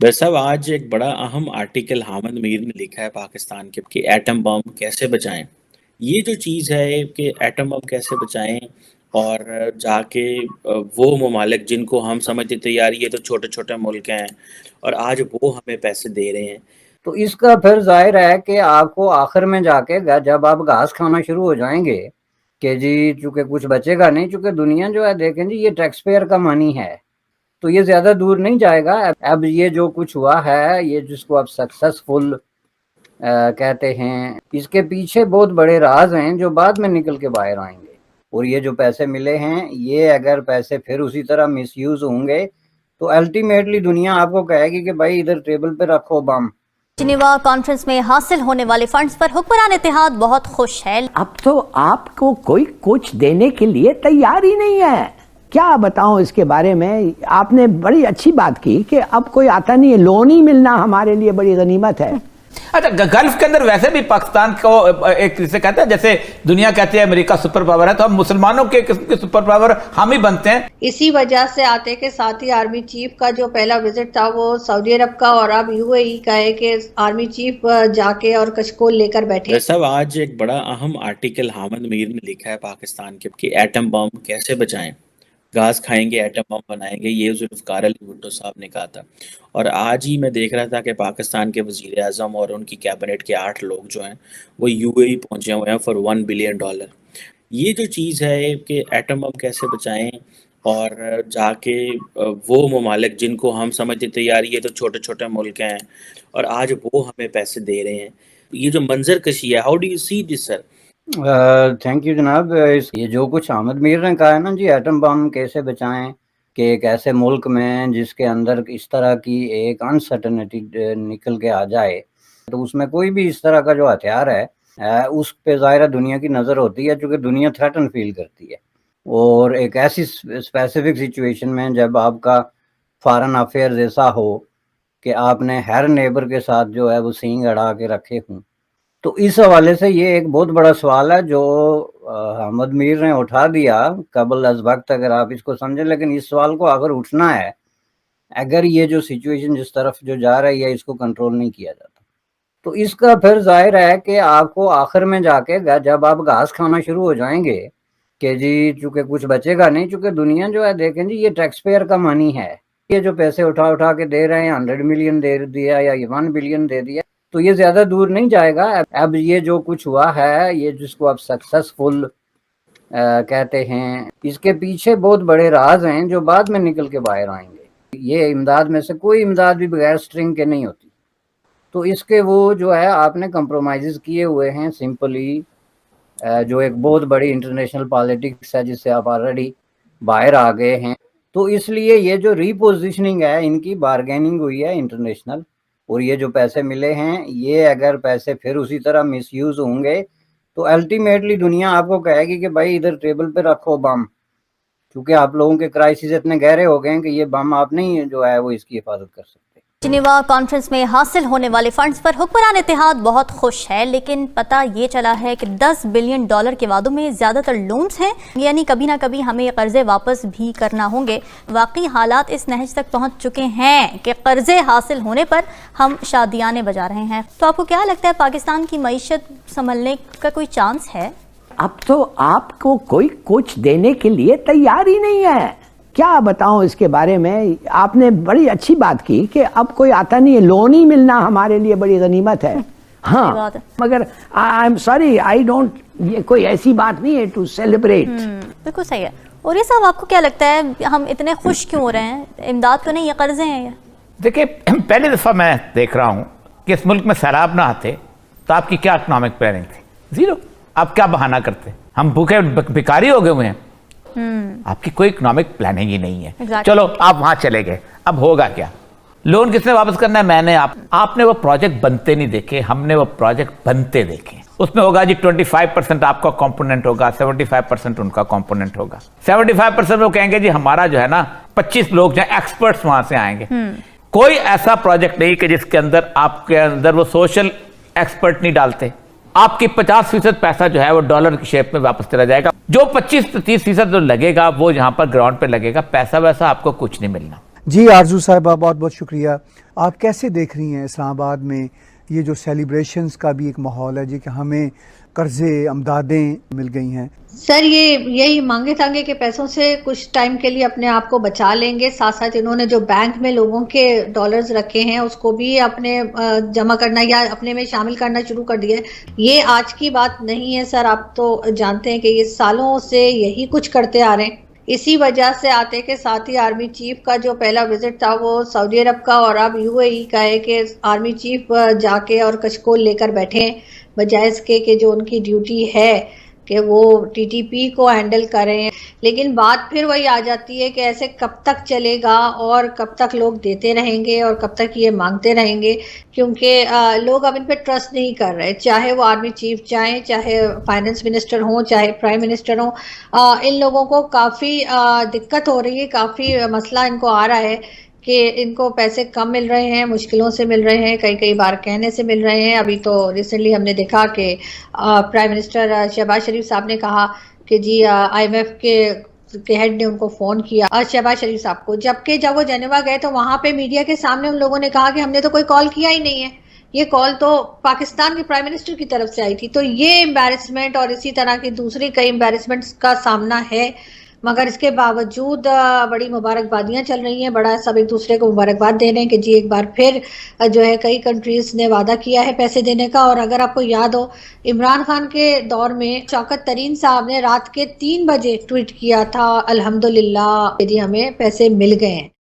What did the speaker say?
वैसे अब आज एक बड़ा अहम आर्टिकल हामिद मीर ने लिखा है पाकिस्तान के कि एटम बम कैसे बचाएं। ये जो चीज़ है कि एटम बम कैसे बचाएं और जाके वो ममालिक जिनको हम समझते थे यार ये तो छोटे छोटे मुल्क हैं और आज वो हमें पैसे दे रहे हैं। तो इसका फिर ज़ाहिर है कि आपको आखिर में जाके जब आप घास खाना शुरू हो जाएंगे कि जी चूंकि कुछ बचेगा नहीं, चूंकि दुनिया जो है देखें जी ये टैक्स पेयर का मनी है, तो ये ज़्यादा दूर नहीं जाएगा। अब ये जो कुछ हुआ है, ये जिसको आप सक्सेसफुल कहते हैं, इसके पीछे बहुत बड़े राज हैं जो बाद में निकल के बाहर आएंगे। और ये जो पैसे मिले हैं, ये अगर पैसे फिर उसी तरह मिसयूज होंगे तो अल्टीमेटली दुनिया आपको कहेगी कि भाई इधर टेबल पे रखो बम। जिनेवा कॉन्फ्रेंस में हासिल होने वाले फंड्स पर हुक्मरान इत्तेहाद बहुत खुश है। अब तो आपको कोई कुछ देने के लिए तैयार ही नहीं है। क्या बताऊं इसके बारे में। आपने बड़ी अच्छी बात की कि अब कोई आता नहीं है, लोन ही मिलना हमारे लिए बड़ी गनीमत है। अच्छा, गल्फ के अंदर वैसे भी पाकिस्तान को एक जिसे कहते हैं, जैसे दुनिया कहती है अमेरिका सुपर पावर है, तो हम मुसलमानों के किस्म के सुपर पावर हम ही बनते हैं। इसी वजह से आते के साथ ही आर्मी चीफ का जो पहला विजिट था वो सऊदी अरब का, और अब यूएई का है कि आर्मी चीफ जाके और कशकोल लेकर बैठे। वैसे अब आज एक बड़ा अहम आर्टिकल हामिद मीर ने लिखा है पाकिस्तान के कि एटम बम कैसे बचाएं, घास खाएंगे एटम बम बनाएंगे, ये जुल्फ़िकार अली भुट्टो साहब ने कहा था। और आज ही मैं देख रहा था कि पाकिस्तान के वज़ीर आज़म और उनकी कैबिनेट के 8 लोग जो हैं वो यूएई पहुंचे हुए हैं फॉर $1 बिलियन। ये जो चीज़ है कि एटम बम कैसे बचाएं और जाके वो ममालिक जिनको हम समझते थे यार ये तो छोटे छोटे मुल्क हैं और आज वो हमें पैसे दे रहे हैं। ये जो मंजर कशी है, how do you see this sir? Thank you जनाब। ये जो कुछ हामिद मीर ने कहा है ना जी, एटम बम कैसे बचाएं, कि एक ऐसे मुल्क में जिसके अंदर इस तरह की एक अनसर्टनिटी निकल के आ जाए, तो उसमें कोई भी इस तरह का जो हथियार है उस पे ज़ाहिर दुनिया की नज़र होती है, चूँकि दुनिया थ्रेटन फील करती है। और एक ऐसी स्पेसिफिक सिचुएशन में जब आपका फॉरेन अफेयर्स ऐसा हो कि आपने हर नेबर के साथ जो है वो सींग अड़ा के रखे हों, तो इस हवाले से ये एक बहुत बड़ा सवाल है जो हामिद मीर ने उठा दिया कबल अज वक्त, अगर आप इसको समझें। लेकिन इस सवाल को अगर उठना है, अगर ये जो सिचुएशन जिस तरफ जो जा रही है इसको कंट्रोल नहीं किया जाता, तो इसका फिर जाहिर है कि आपको आखिर में जाके जब आप घास खाना शुरू हो जाएंगे कि जी चूँकि कुछ बचेगा नहीं, चूँकि दुनिया जो है देखें जी ये टैक्स पेयर का मनी है। ये जो पैसे उठा उठा के दे रहे हैं, 100 मिलियन दे दिया या 1 बिलियन दे दिया, तो ये ज़्यादा दूर नहीं जाएगा। अब ये जो कुछ हुआ है, ये जिसको आप सक्सेसफुल कहते हैं, इसके पीछे बहुत बड़े राज हैं जो बाद में निकल के बाहर आएंगे। ये इमदाद में से कोई इमदाद भी बगैर स्ट्रिंग के नहीं होती, तो इसके वो जो है आपने कंप्रोमाइज़ किए हुए हैं सिंपली, जो एक बहुत बड़ी इंटरनेशनल पॉलिटिक्स है जिससे आप ऑलरेडी बाहर आ गए हैं। तो इसलिए ये जो रीपोजिशनिंग है, इनकी बारगेनिंग हुई है इंटरनेशनल, और ये जो पैसे मिले हैं, ये अगर पैसे फिर उसी तरह मिसयूज होंगे तो अल्टीमेटली दुनिया आपको कहेगी कि भाई इधर टेबल पे रखो बम, क्योंकि आप लोगों के क्राइसिस इतने गहरे हो गए हैं कि ये बम आप नहीं जो है वो इसकी हिफाजत कर सकते। जिनेवा कॉन्फ्रेंस में हासिल होने वाले फंड्स पर हुक्मरान इत्तेहाद बहुत खुश है, लेकिन पता ये चला है कि $10 बिलियन के वादों में ज़्यादातर लोन्स हैं, यानी कभी ना कभी हमें कर्जे वापस भी करना होंगे। वाकई हालात इस नहज तक पहुंच चुके हैं कि कर्जे हासिल होने पर हम शादियाने बजा रहे हैं। तो आपको क्या लगता है, पाकिस्तान की मईशत संभलने का कोई चांस है? अब तो आपको कोई कुछ देने के लिए तैयार ही नहीं है। क्या बताऊं इसके बारे में। आपने बड़ी अच्छी बात की कि अब कोई आता नहीं है, लोन ही मिलना हमारे लिए बड़ी गनीमत है। हाँ, मगर I am sorry, I don't, ये कोई ऐसी बात नहीं है टू सेलिब्रेट। बिल्कुल सही है। और ये साहब, आपको क्या लगता है हम इतने खुश क्यों हो रहे हैं? इमदाद तो नहीं, ये कर्जे हैं। देखिए, पहली दफा मैं देख रहा हूँ कि इस मुल्क में सैलाब ना आते तो आपकी क्या इकोनॉमिक प्लानिंग थी? जीरो। आप क्या बहाना करते? हम भूखे भिखारी हो गए हुए हैं। आपकी कोई इकोनॉमिक प्लानिंग ही नहीं है। चलो आप वहां चले गए, अब होगा क्या? लोन किसने वापस करना है? मैंने। आपने वो प्रोजेक्ट बनते नहीं देखे, हमने वो प्रोजेक्ट बनते देखे। उसमें होगा जी 25% आपका कंपोनेंट होगा, 75% उनका कंपोनेंट होगा। 75% वो कहेंगे जी हमारा जो है ना 25 लोग जो एक्सपर्ट्स वहां से आएंगे। कोई ऐसा प्रोजेक्ट नहीं कि जिसके अंदर आपके अंदर वो सोशल एक्सपर्ट नहीं डालते। आपकी 50% पैसा जो है वो डॉलर की शेप में वापस चला जाएगा। जो 25 से 30% जो लगेगा वो यहाँ पर ग्राउंड पे लगेगा। पैसा वैसा आपको कुछ नहीं मिलना। जी आरजू साहिबा, बहुत बहुत शुक्रिया। आप कैसे देख रही हैं इस्लामाबाद में ये जो सेलिब्रेशंस का भी एक माहौल है जी कि हमें कर्जे अमदादें मिल गई हैं? सर ये यही मांगे तांगे के पैसों से कुछ टाइम के लिए अपने आप को बचा लेंगे, साथ साथ इन्होंने जो बैंक में लोगों के डॉलर्स रखे हैं उसको भी अपने जमा करना या अपने में शामिल करना शुरू कर दिया है। ये आज की बात नहीं है सर, आप तो जानते हैं कि ये सालों से यही कुछ करते आ रहे हैं। इसी वजह से आते के साथ ही आर्मी चीफ का जो पहला विजिट था वो सऊदी अरब का और अब यूएई का है कि आर्मी चीफ जाके और कशकोल लेकर बैठे हैं, बजाय इसके कि जो उनकी ड्यूटी है कि वो टीटीपी को हैंडल करें। लेकिन बात फिर वही आ जाती है कि ऐसे कब तक चलेगा और कब तक लोग देते रहेंगे और कब तक ये मांगते रहेंगे, क्योंकि लोग अब इन पे ट्रस्ट नहीं कर रहे, चाहे वो आर्मी चीफ चाहे, चाहे फाइनेंस मिनिस्टर हो, चाहे प्राइम मिनिस्टर हो। इन लोगों को काफ़ी दिक्कत हो रही है, काफ़ी मसला इनको आ रहा है कि इनको पैसे कम मिल रहे हैं, मुश्किलों से मिल रहे हैं, कई बार कहने से मिल रहे हैं। अभी तो रिसेंटली हमने देखा कि प्राइम मिनिस्टर शहबाज शरीफ साहब ने कहा कि जी IMF के हेड ने उनको फ़ोन किया शहबाज शरीफ साहब को, जबकि जब वो जेनेवा गए तो वहाँ पे मीडिया के सामने उन लोगों ने कहा कि हमने तो कोई कॉल किया ही नहीं है, ये कॉल तो पाकिस्तान के प्राइम मिनिस्टर की तरफ से आई थी। तो ये एम्बैरेसमेंट और इसी तरह की दूसरी कई एम्बैरेसमेंट्स का सामना है, मगर इसके बावजूद बड़ी मुबारकबादियाँ चल रही हैं, बड़ा सब एक दूसरे को मुबारकबाद दे रहे हैं कि जी एक बार फिर जो है कई कंट्रीज ने वादा किया है पैसे देने का। और अगर आपको याद हो, इमरान खान के दौर में शौकत तरीन साहब ने रात के 3 बजे ट्वीट किया था, अल्हम्दुलिल्लाह जी हमें पैसे मिल गए हैं।